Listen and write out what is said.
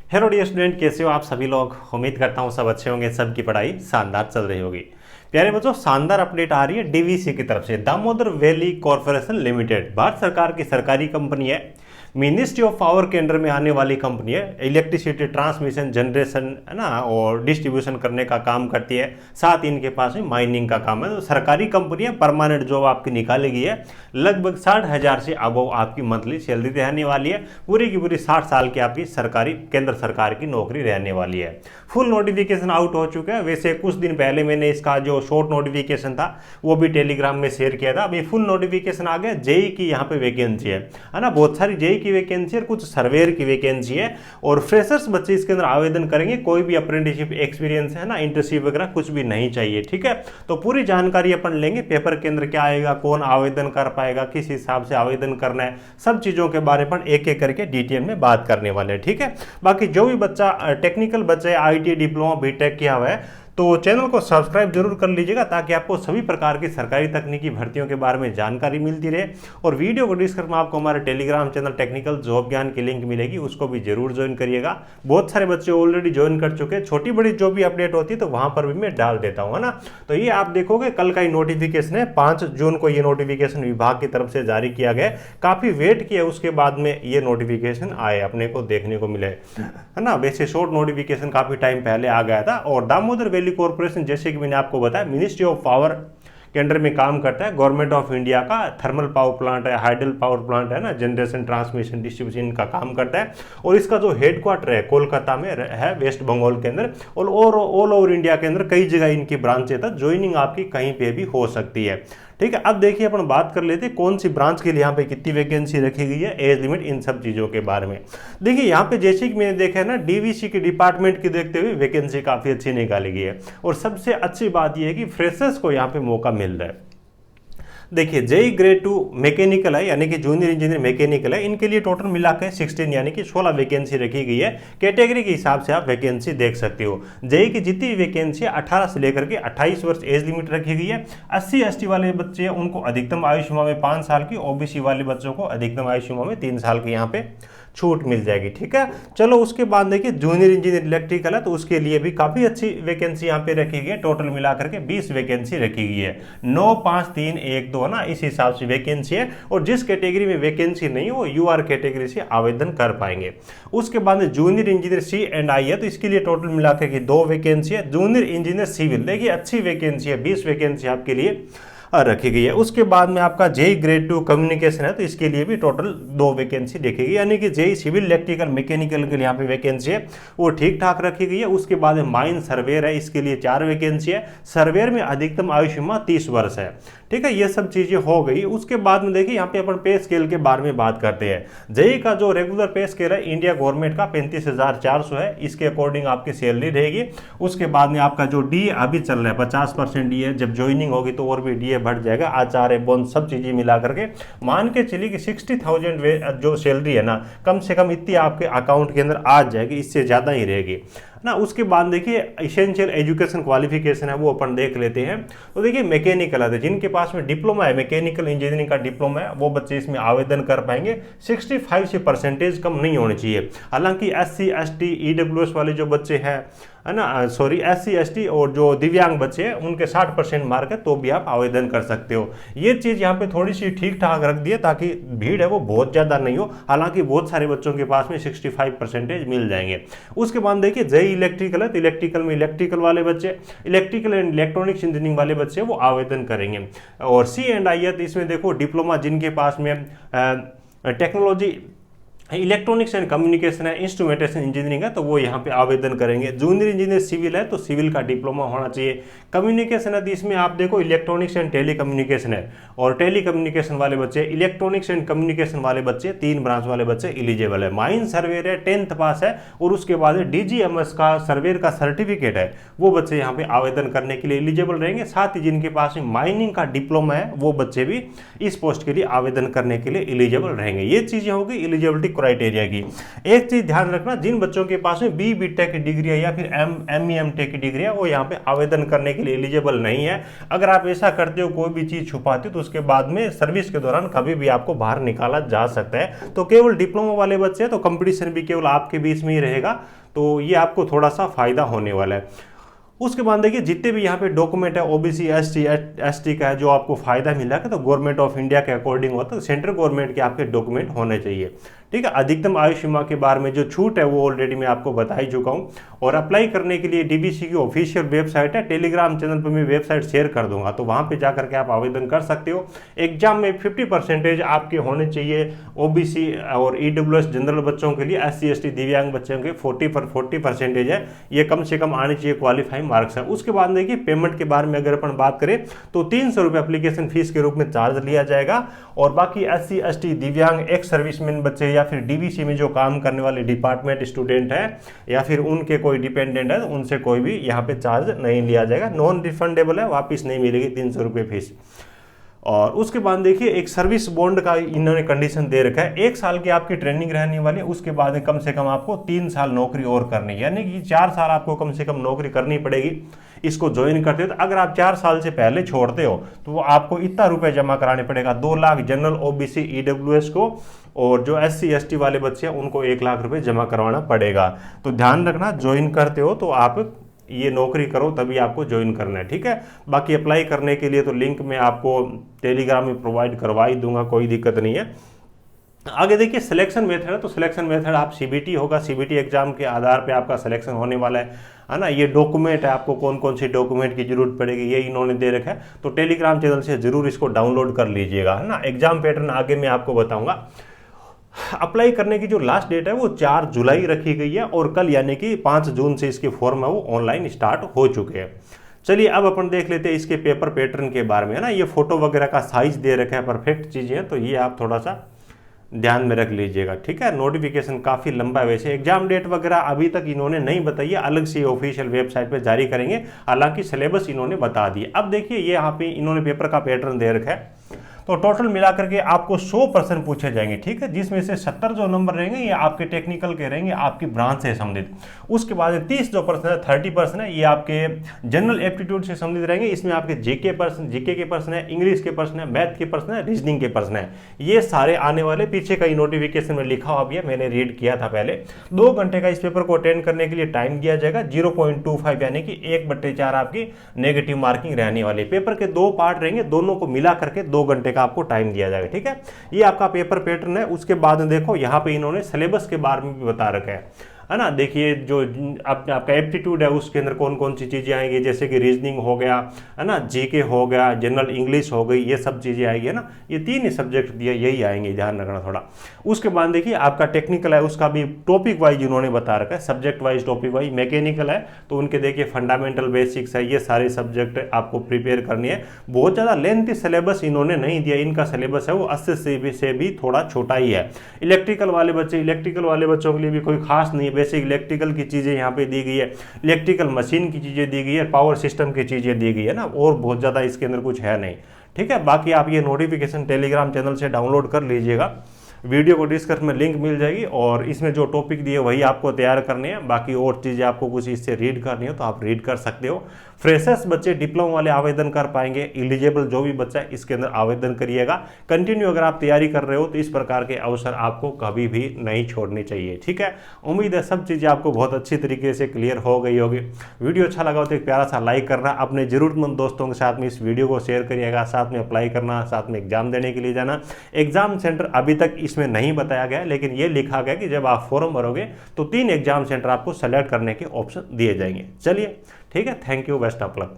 Hello dear student, कैसे हो आप सभी लोग। उम्मीद करता हूँ सब अच्छे होंगे, सबकी पढ़ाई शानदार चल रही होगी। प्यारे बच्चों, शानदार अपडेट आ रही है डीवीसी की तरफ से। Damodar valley corporation limited Bharat सरकार की सरकारी कंपनी है, मिनिस्ट्री ऑफ पावर के अंडर में आने वाली कंपनी है। इलेक्ट्रिसिटी ट्रांसमिशन, जनरेशन है ना, और डिस्ट्रीब्यूशन करने का काम करती है। साथ ही इनके पास में माइनिंग का काम है। तो सरकारी कंपनी है, परमानेंट जॉब आपकी निकालेगी है। लगभग 60,000 से अबव आपकी मंथली सैलरी रहने वाली है। पूरी की पूरी 60 साल की आपकी सरकारी केंद्र सरकार की नौकरी रहने वाली है। फुल नोटिफिकेशन आउट हो चुका है। वैसे कुछ दिन पहले मैंने इसका जो शॉर्ट नोटिफिकेशन था वो भी टेलीग्राम में शेयर किया था। अभी फुल नोटिफिकेशन आ गया। जेई की यहाँ पे वैकेंसी है ना, बहुत सारी जेई की वैकेंसी है, कुछ सर्वेयर की वैकेंसी है। और फ्रेशर्स बच्चे इसके अंदर आवेदन करेंगे। कोई भी अप्रेंटिसशिप एक्सपीरियंस है ना, इंटर्नशिप वगैरह कुछ भी नहीं चाहिए। ठीक है, तो पूरी जानकारी अपन लेंगे। पेपर के अंदर क्या आएगा, कौन आवेदन कर पाएगा, किस हिसाब से आवेदन करना है, सब चीज़ों के बारे में एक एक करके डिटेल में बात करने वाले हैं। ठीक है, बाकी जो भी बच्चा टेक्निकल बच्चा है, आईटी, डिप्लोमा, बीटेक किया हुआ है, तो चैनल को सब्सक्राइब जरूर कर लीजिएगा ताकि आपको सभी प्रकार की सरकारी तकनीकी भर्तियों के बारे में जानकारी मिलती रहे। और वीडियो को डिस्क्रिप्शन में आपको हमारे टेलीग्राम चैनल टेक्निकल जॉब ज्ञान की लिंक मिलेगी, उसको भी जरूर ज्वाइन करिएगा। बहुत सारे बच्चे ऑलरेडी ज्वाइन कर चुके हैं। छोटी बड़ी जो भी अपडेट होती है तो वहां पर भी मैं डाल देता हूँ, है ना। तो ये आप देखोगे कल का ही नोटिफिकेशन है, 5 जून को ये नोटिफिकेशन विभाग की तरफ से जारी किया गया। काफी वेट किया, उसके बाद में ये नोटिफिकेशन आए, अपने को देखने को मिले, है ना। वैसे शॉर्ट नोटिफिकेशन काफी टाइम पहले आ गया था। और दामोदर वैली कॉर्पोरेशन, जैसे कि मैंने आपको बताया, मिनिस्ट्री ऑफ पावर के अंडर में काम करता है। गवर्नमेंट ऑफ इंडिया का थर्मल पावर प्लांट है, हाइडल पावर प्लांट है ना, जनरेशन, ट्रांसमिशन, डिस्ट्रीब्यूशन का काम करता है। और इसका जो हेडक्वार्टर है कोलकाता में है, वेस्ट बंगाल के अंदर। और ऑल ओवर इंडिया के अंदर कई जगह इनकी ब्रांचें था। ज्वाइनिंग आपकी कहीं पे भी हो सकती है। ठीक है, अब देखिए अपन बात कर लेते हैं कौन सी ब्रांच के लिए यहाँ पे कितनी वैकेंसी रखी गई है, एज लिमिट, इन सब चीज़ों के बारे में। देखिए यहाँ पे जैसे कि मैंने देखा है ना, डीवीसी के डिपार्टमेंट की देखते हुए वैकेंसी काफ़ी अच्छी निकाली गई है। और सबसे अच्छी बात यह है कि फ्रेशर्स को यहाँ पे मौका मिल रहा है। देखिए जेई ग्रेड 2 मैकेनिकल है, यानी कि जूनियर इंजीनियर मैकेनिकल है, इनके लिए टोटल मिला के 16 यानी कि 16 वैकेंसी रखी गई है। कैटेगरी के हिसाब से आप वैकेंसी देख सकते हो। जेई की जितनी वैकेंसी 18 से लेकर के 28 वर्ष एज लिमिट रखी गई है। 80 ST वाले बच्चे हैं उनको अधिकतम आयु सीमा में 5 साल की, ओबीसी वाले बच्चों को अधिकतम आयु सीमा में 3 साल की यहाँ पे छूट मिल जाएगी। ठीक है, चलो उसके बाद देखिए जूनियर इंजीनियर इलेक्ट्रिकल है, तो उसके लिए भी काफी अच्छी वैकेंसी यहाँ पे रखी गई है। टोटल मिलाकर के 20 वैकेंसी रखी गई है। 9, 5, 3, 1, 2 ना, इस हिसाब से वैकेंसी है। और जिस कैटेगरी में वैकेंसी नहीं हो, यूआर कैटेगरी से आवेदन कर पाएंगे। उसके बाद जूनियर इंजीनियर C&I है, तो इसके लिए टोटल मिलाकर के 2 वैकेंसी है। जूनियर इंजीनियर सिविल, देखिए अच्छी वैकेंसी है, 20 वैकेंसी आपके लिए रखी गई है। उसके बाद में आपका जेई ग्रेड 2 कम्युनिकेशन है, तो इसके लिए भी टोटल 2 वैकेंसी रखी गई, यानी कि जेई सिविल, इलेक्ट्रिकल, मैकेनिकल के लिए यहाँ पे वैकेंसी है वो ठीक ठाक रखी गई है। उसके बाद में माइन सर्वेयर है, इसके लिए 4 वैकेंसी है। सर्वेयर में अधिकतम आयु सीमा 30 वर्ष है। ठीक है, ये सब चीजें हो गई। उसके बाद में देखिए यहाँ पे अपन पे स्केल के बारे में बात करते हैं। जेई का जो रेगुलर पे स्केल है इंडिया गवर्नमेंट का 35,400 है, इसके अकॉर्डिंग आपकी सैलरी रहेगी। उसके बाद में आपका जो डी अभी चल रहा है 50% डी है, जब ज्वाइनिंग होगी तो और भी डी बढ़ जाएगा। आचार्य बोनस सब चीजें मिला करके मान के चलिए कि 60,000 जो सैलरी है ना, कम से कम इतनी आपके अकाउंट के अंदर आ जाएगी, इससे ज्यादा ही रहेगी ना। उसके बाद देखिए एसेंशियल एजुकेशन क्वालिफिकेशन है वो अपन देख लेते हैं। तो देखिए मैकेनिकल है, जिनके पास में डिप्लोमा है, मैकेनिकल इंजीनियरिंग का डिप्लोमा है, वो बच्चे इसमें आवेदन कर पाएंगे। 65 से परसेंटेज कम नहीं होनी चाहिए। हालांकि SC ST EWS वाले जो बच्चे हैं, है ना, सॉरी SC ST और जो दिव्यांग बच्चे हैं उनके 60% मार्क है, तो भी आप आवेदन कर सकते हो। ये चीज़ यहाँ पे थोड़ी सी ठीक ठाक रख दी है ताकि भीड़ है वो बहुत ज़्यादा नहीं हो। हालांकि बहुत सारे बच्चों के पास में 65% मिल जाएंगे। उसके बाद देखिए जेई इलेक्ट्रिकल है, तो इलेक्ट्रिकल में इलेक्ट्रिकल वाले बच्चे, इलेक्ट्रिकल एंड इलेक्ट्रॉनिक्स इंजीनियरिंग वाले बच्चे वो आवेदन करेंगे। और C&I है, तो इसमें देखो डिप्लोमा जिनके पास में टेक्नोलॉजी, इलेक्ट्रॉनिक्स एंड कम्युनिकेशन है, इंस्ट्रूमेंटेशन इंजीनियरिंग है, तो वो यहाँ पे आवेदन करेंगे। जूनियर इंजीनियर सिविल है, तो सिविल का डिप्लोमा होना चाहिए। कम्युनिकेशन है, तो इसमें आप देखो इलेक्ट्रॉनिक्स एंड टेली कम्युनिकेशन है, और टेली कम्युनिकेशन वाले बच्चे, इलेक्ट्रॉनिक्स एंड कम्युनिकेशन वाले बच्चे, 3 ब्रांच वाले बच्चे एलिजिबल है। माइन सर्वेयर है, 10th पास है, और उसके बाद DGMS का सर्वेयर का सर्टिफिकेट है, वो बच्चे यहाँ पे आवेदन करने के लिए एलिजिबल रहेंगे। साथ ही जिनके पास में माइनिंग का डिप्लोमा है वो बच्चे भी इस पोस्ट के लिए आवेदन करने के लिए एलिजिबल रहेंगे। ये चीजें होगी एलिजिबिलिटी क्राइटेरिया की। एक चीज ध्यान रखना, जिन बच्चों के पास में BTech की डिग्री है या फिर ME MTech की डिग्री है, वो यहाँ पे आवेदन करने के लिए एलिजिबल नहीं है। अगर आप ऐसा करते हो, कोई भी चीज छुपाते हो, तो उसके बाद में सर्विस के दौरान कभी भी आपको बाहर निकाला जा सकता है। तो केवल डिप्लोमा वाले बच्चे हैं, तो कंपटीशन भी केवल आपके बीच में ही रहेगा। तो ये आपको थोड़ा सा फायदा होने वाला है। उसके बाद देखिए जितने भी यहाँ पे डॉक्यूमेंट है ओबीसी एसटी का है जो आपको फायदा मिला है तो गवर्नमेंट ऑफ इंडिया के अकॉर्डिंग होता है, सेंट्रल गवर्नमेंट के आपके डॉक्यूमेंट होने चाहिए। ठीक है, अधिकतम आयु सीमा के बारे में जो छूट है वो ऑलरेडी मैं आपको बता ही चुका हूँ। और अप्लाई करने के लिए डीवीसी की ऑफिशियल वेबसाइट है, टेलीग्राम चैनल पर मैं वेबसाइट शेयर कर दूंगा, तो वहाँ पे जाकर के आप आवेदन कर सकते हो। एग्जाम में 50% आपके होने चाहिए ओबीसी और ईडब्ल्यूएस जनरल बच्चों के लिए, एससी एसटी दिव्यांग बच्चों के 40% है, ये कम से कम आने चाहिए क्वालिफाइंग मार्क्स है। उसके बाद देखिए पेमेंट के बारे में अगर अपन बात करें तो 300 रुपये एप्लीकेशन फीस के रूप में चार्ज लिया जाएगा। और बाकी एससी एसटी दिव्यांग एक्स सर्विसमैन बच्चे या फिर डीवीसी में जो काम करने वाले डिपार्टमेंट स्टूडेंट है या फिर उनके कोई डिपेंडेंट है, उनसे कोई भी यहाँ पे चार्ज नहीं लिया जाएगा, नॉन रिफंडेबल है, वापस नहीं मिलेगी 300 रुपये फीस। और उसके बाद देखिए एक सर्विस बॉन्ड का इन्होंने कंडीशन दे रखा है, 1 साल की आपकी ट्रेनिंग रहने वाली है, उसके बाद कम से कम आपको 3 साल नौकरी और करनी है, यानी कि 4 साल आपको कम से कम नौकरी करनी पड़ेगी इसको ज्वाइन करते हो। तो अगर आप 4 साल से पहले छोड़ते हो तो वो आपको इतना रुपए जमा कराने पड़ेगा, 2 लाख जनरल ओबीसी ईडब्ल्यूएस को, और जो एससी एसटी वाले बच्चे हैं उनको 1 लाख रुपए जमा करवाना पड़ेगा। तो ध्यान रखना, ज्वाइन करते हो तो आप ये नौकरी करो तभी आपको ज्वाइन करना है। ठीक है, बाकी अप्लाई करने के लिए तो लिंक मैं आपको टेलीग्राम में प्रोवाइड करवा ही दूंगा, कोई दिक्कत नहीं है। आगे देखिए सिलेक्शन मेथड है, तो सिलेक्शन मेथड आप सीबीटी होगा, सीबीटी एग्जाम के आधार पे आपका सिलेक्शन होने वाला है ना। ये डॉक्यूमेंट है, आपको कौन कौन से डॉक्यूमेंट की जरूरत पड़ेगी ये इन्होंने दे रखा है, तो टेलीग्राम चैनल से जरूर इसको डाउनलोड कर लीजिएगा, है ना। एग्जाम पैटर्न आगे मैं आपको बताऊंगा। अप्लाई करने की जो लास्ट डेट है वो 4 जुलाई रखी गई है, और कल यानी कि 5 जून से इसके फॉर्म है वो ऑनलाइन स्टार्ट हो चुके हैं। चलिए अब अपन देख लेते हैं इसके पेपर पैटर्न के बारे में, है ना। ये फोटो वगैरह का साइज दे रखा है, परफेक्ट चीजें हैं, तो ये आप थोड़ा सा ध्यान में रख लीजिएगा। ठीक है, नोटिफिकेशन काफी लंबा है, वैसे एग्जाम डेट वगैरह अभी तक इन्होंने नहीं बताई है, अलग से ऑफिशियल वेबसाइट पे जारी करेंगे, हालांकि सिलेबस इन्होंने बता दिया। अब देखिए ये यहाँ पे इन्होंने पेपर का पैटर्न दे रखा है, तो टोटल मिलाकर के आपको 100 प्रश्न पूछे जाएंगे। ठीक है, जिसमें से 70 जो नंबर रहेंगे ये आपके टेक्निकल के रहेंगे, आपकी ब्रांच से संबंधित। उसके बाद 30 जो प्रश्न है, 30% है, ये आपके जनरल एप्टीट्यूड से संबंधित रहेंगे। इसमें आपके जीके के प्रश्न है, इंग्लिश के प्रश्न है, मैथ के प्रश्न है, रीजनिंग के प्रश्न है, ये सारे आने वाले। पीछे का नोटिफिकेशन में लिखा हुआ भी है, मैंने रीड किया था पहले। 2 घंटे का इस पेपर को अटेंड करने के लिए टाइम दिया जाएगा, 0.25 यानी कि 1/4 आपकी नेगेटिव मार्किंग रहने वाली। पेपर के 2 पार्ट रहेंगे, दोनों को मिला करके 2 घंटे आपको टाइम दिया जाएगा। ठीक है, ये आपका पेपर पैटर्न है। उसके बाद देखो यहाँ पे इन्होंने सिलेबस के बारे में भी बता रखा है ना। देखिए जो आपका एप्टीट्यूड है उसके अंदर कौन कौन सी चीजें आएंगी, जैसे कि रीजनिंग हो गया, है ना, जीके हो गया, जनरल इंग्लिश हो गई, ये सब चीजें आएगी, है ना। ये 3 ही सब्जेक्ट दिए, यही आएंगे, ध्यान रखना थोड़ा। उसके बाद देखिए आपका टेक्निकल है, उसका भी टॉपिक वाइज उन्होंने बता रखा है, subject wise topic wise. Mechanical है तो उनके देखिए फंडामेंटल बेसिक्स है, ये सारे सब्जेक्ट आपको प्रिपेयर करनी है। बहुत ज्यादा लेंथी सिलेबस इन्होंने नहीं दिया, इनका सिलेबस है वो 80 से भी थोड़ा छोटा ही है। इलेक्ट्रिकल वाले बच्चों के लिए भी कोई खास नहीं है, बेसिक इलेक्ट्रिकल की चीजें यहाँ पे दी गई है, इलेक्ट्रिकल मशीन की चीजें दी गई है, पावर सिस्टम की चीजें दी गई है ना, और बहुत ज्यादा इसके अंदर कुछ है नहीं। ठीक है, बाकी आप ये नोटिफिकेशन टेलीग्राम चैनल से डाउनलोड कर लीजिएगा, वीडियो को डिस्क्रिप्शन में लिंक मिल जाएगी, और इसमें जो टॉपिक दिए वही आपको तैयार करने हैं। बाकी और चीज़ें आपको कुछ इससे रीड करनी हो तो आप रीड कर सकते हो। फ्रेशर्स बच्चे, डिप्लोमा वाले आवेदन कर पाएंगे, एलिजिबल जो भी बच्चा है इसके अंदर आवेदन करिएगा। कंटिन्यू अगर आप तैयारी कर रहे हो तो इस प्रकार के अवसर आपको कभी भी नहीं छोड़ने चाहिए। ठीक है, उम्मीद है सब चीज़ें आपको बहुत अच्छी तरीके से क्लियर हो गई होगी। वीडियो अच्छा लगा हो तो एक प्यारा सा लाइक करना, अपने जरूरतमंद दोस्तों के साथ में इस वीडियो को शेयर करिएगा, साथ में अप्लाई करना, साथ में एग्जाम देने के लिए जाना। एग्जाम सेंटर अभी तक इसमें नहीं बताया गया, लेकिन ये लिखा गया कि जब आप फॉर्म भरोगे तो 3 एग्जाम सेंटर आपको सेलेक्ट करने के ऑप्शन दिए जाएंगे। चलिए ठीक है, thank you, best of luck.